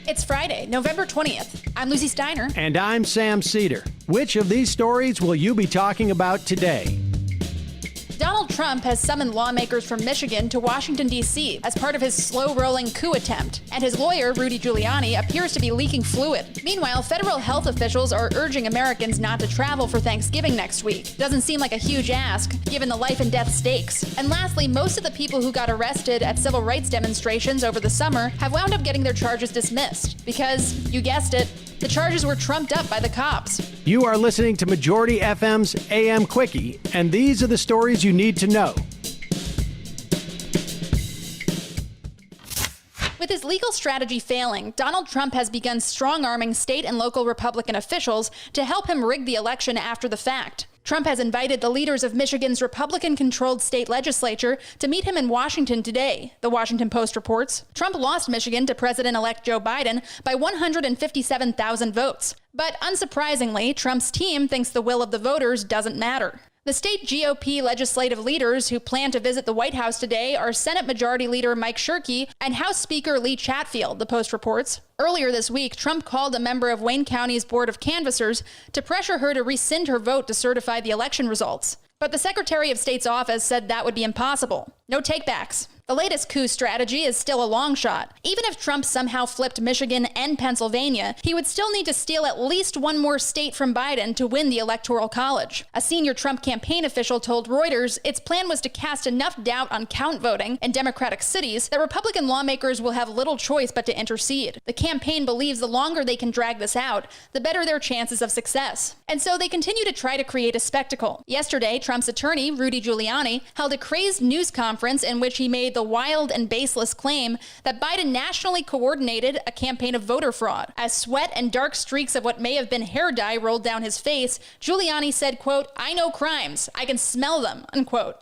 It's Friday, November 20th. I'm Lucy Steiner. And I'm Sam Cedar. Which of these stories will you be talking about today? Donald Trump has summoned lawmakers from Michigan to Washington, D.C. as part of his slow-rolling coup attempt, and his lawyer, Rudy Giuliani, appears to be leaking fluid. Meanwhile, federal health officials are urging Americans not to travel for Thanksgiving next week. Doesn't seem like a huge ask, given the life and death stakes. And lastly, most of the people who got arrested at civil rights demonstrations over the summer have wound up getting their charges dismissed, because, you guessed it, the charges were trumped up by the cops. You are listening to Majority FM's AM Quickie, and these are the stories you need to know. With his legal strategy failing, Donald Trump has begun strong-arming state and local Republican officials to help him rig the election after the fact. Trump has invited the leaders of Michigan's Republican-controlled state legislature to meet him in Washington today, the Washington Post reports. Trump lost Michigan to President-elect Joe Biden by 157,000 votes. But unsurprisingly, Trump's team thinks the will of the voters doesn't matter. The state GOP legislative leaders who plan to visit the White House today are Senate Majority Leader Mike Shirkey and House Speaker Lee Chatfield, the Post reports. Earlier this week, Trump called a member of Wayne County's Board of Canvassers to pressure her to rescind her vote to certify the election results. But the Secretary of State's office said that would be impossible. No takebacks. The latest coup strategy is still a long shot. Even if Trump somehow flipped Michigan and Pennsylvania, he would still need to steal at least one more state from Biden to win the Electoral College. A senior Trump campaign official told Reuters its plan was to cast enough doubt on count voting in Democratic cities that Republican lawmakers will have little choice but to intercede. The campaign believes the longer they can drag this out, the better their chances of success. And so they continue to try to create a spectacle. Yesterday, Trump's attorney, Rudy Giuliani, held a crazed news conference in which he made the wild and baseless claim that Biden nationally coordinated a campaign of voter fraud. As sweat and dark streaks of what may have been hair dye rolled down his face, Giuliani said, quote, "I know crimes. I can smell them," unquote.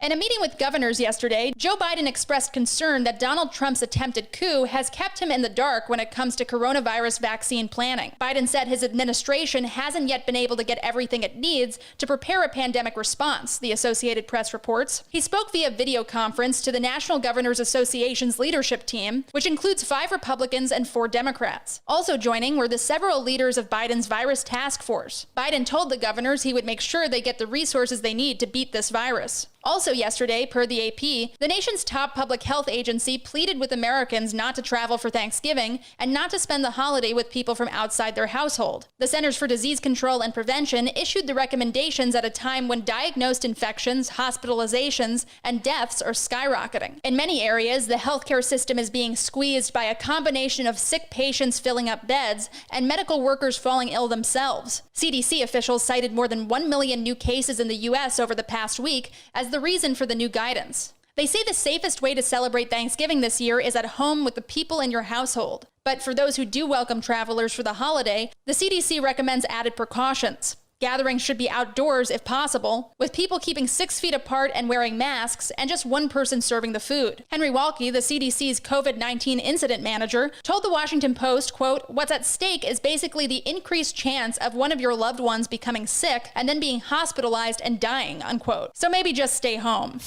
In a meeting with governors yesterday, Joe Biden expressed concern that Donald Trump's attempted coup has kept him in the dark when it comes to coronavirus vaccine planning. Biden said his administration hasn't yet been able to get everything it needs to prepare a pandemic response, the Associated Press reports. He spoke via video conference to the National Governors Association's leadership team, which includes 5 Republicans and 4 Democrats. Also joining were the several leaders of Biden's virus task force. Biden told the governors he would make sure they get the resources they need to beat this virus. Also yesterday, per the AP, the nation's top public health agency pleaded with Americans not to travel for Thanksgiving and not to spend the holiday with people from outside their household. The Centers for Disease Control and Prevention issued the recommendations at a time when diagnosed infections, hospitalizations, and deaths are skyrocketing. In many areas, the healthcare system is being squeezed by a combination of sick patients filling up beds and medical workers falling ill themselves. CDC officials cited more than 1 million new cases in the U.S. over the past week as the reason for the new guidance. They say the safest way to celebrate Thanksgiving this year is at home with the people in your household. But for those who do welcome travelers for the holiday, the CDC recommends added precautions. Gatherings should be outdoors if possible, with people keeping 6 feet apart and wearing masks, and just one person serving the food. Henry Walke, the CDC's COVID-19 incident manager, told the Washington Post, quote, "What's at stake is basically the increased chance of one of your loved ones becoming sick and then being hospitalized and dying," unquote. So maybe just stay home.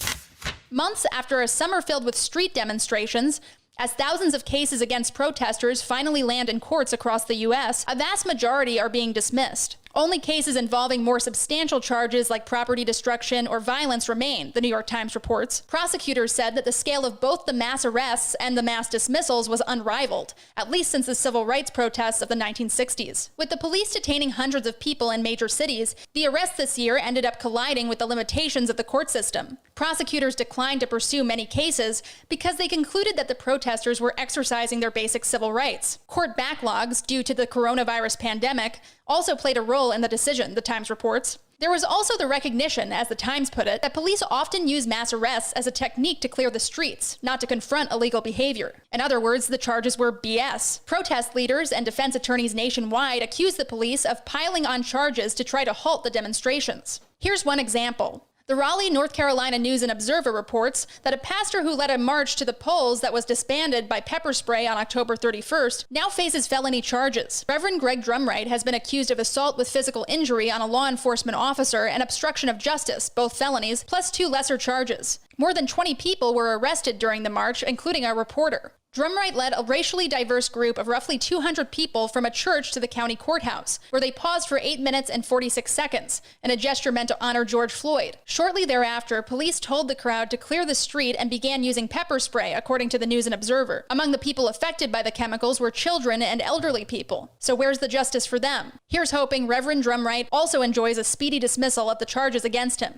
Months after a summer filled with street demonstrations, as thousands of cases against protesters finally land in courts across the U.S., a vast majority are being dismissed. Only cases involving more substantial charges like property destruction or violence remain, the New York Times reports. Prosecutors said that the scale of both the mass arrests and the mass dismissals was unrivaled, at least since the civil rights protests of the 1960s. With the police detaining hundreds of people in major cities, the arrests this year ended up colliding with the limitations of the court system. Prosecutors declined to pursue many cases because they concluded that the protesters were exercising their basic civil rights. Court backlogs, due to the coronavirus pandemic, also played a role in the decision, the Times reports. There was also the recognition, as the Times put it, that police often use mass arrests as a technique to clear the streets, not to confront illegal behavior. In other words, the charges were BS. Protest leaders and defense attorneys nationwide accused the police of piling on charges to try to halt the demonstrations. Here's one example. The Raleigh, North Carolina News and Observer reports that a pastor who led a march to the polls that was disbanded by pepper spray on October 31st now faces felony charges. Reverend Greg Drumright has been accused of assault with physical injury on a law enforcement officer and obstruction of justice, both felonies, plus 2 lesser charges. More than 20 people were arrested during the march, including a reporter. Drumright led a racially diverse group of roughly 200 people from a church to the county courthouse, where they paused for 8 minutes and 46 seconds, in a gesture meant to honor George Floyd. Shortly thereafter, police told the crowd to clear the street and began using pepper spray, according to the News and Observer. Among the people affected by the chemicals were children and elderly people. So where's the justice for them? Here's hoping Reverend Drumright also enjoys a speedy dismissal of the charges against him.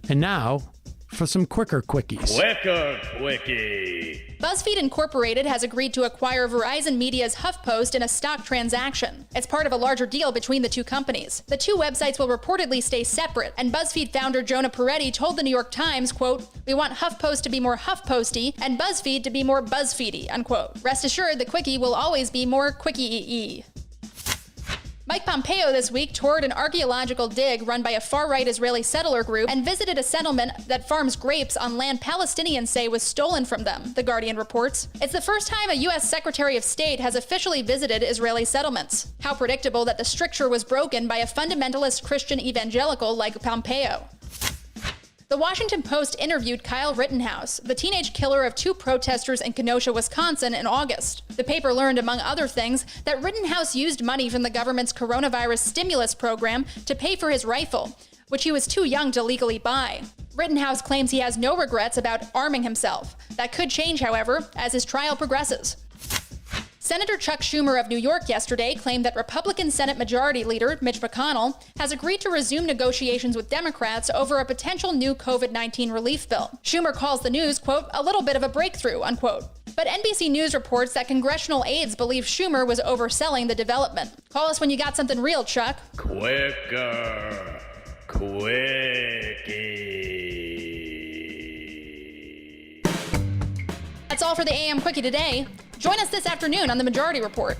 And now, for some quicker quickies. Quicker quickie. Buzzfeed Incorporated has agreed to acquire Verizon Media's Huff Post in a stock transaction. It's part of a larger deal between the two companies. The two websites will reportedly stay separate, and Buzzfeed founder Jonah Peretti told the New York Times, quote, "We want Huff Post to be more Huff Posty and BuzzFeed to be more BuzzFeedy," unquote. Rest assured, the quickie will always be more quickie-y. Mike Pompeo this week toured an archaeological dig run by a far-right Israeli settler group and visited a settlement that farms grapes on land Palestinians say was stolen from them, The Guardian reports. It's the first time a U.S. Secretary of State has officially visited Israeli settlements. How predictable that the stricture was broken by a fundamentalist Christian evangelical like Pompeo. The Washington Post interviewed Kyle Rittenhouse, the teenage killer of two protesters in Kenosha, Wisconsin, in August. The paper learned, among other things, that Rittenhouse used money from the government's coronavirus stimulus program to pay for his rifle, which he was too young to legally buy. Rittenhouse claims he has no regrets about arming himself. That could change, however, as his trial progresses. Senator Chuck Schumer of New York yesterday claimed that Republican Senate Majority Leader Mitch McConnell has agreed to resume negotiations with Democrats over a potential new COVID-19 relief bill. Schumer calls the news, quote, "a little bit of a breakthrough," unquote. But NBC News reports that congressional aides believe Schumer was overselling the development. Call us when you got something real, Chuck. Quicker quickie. That's all for the AM Quickie today. Join us this afternoon on The Majority Report.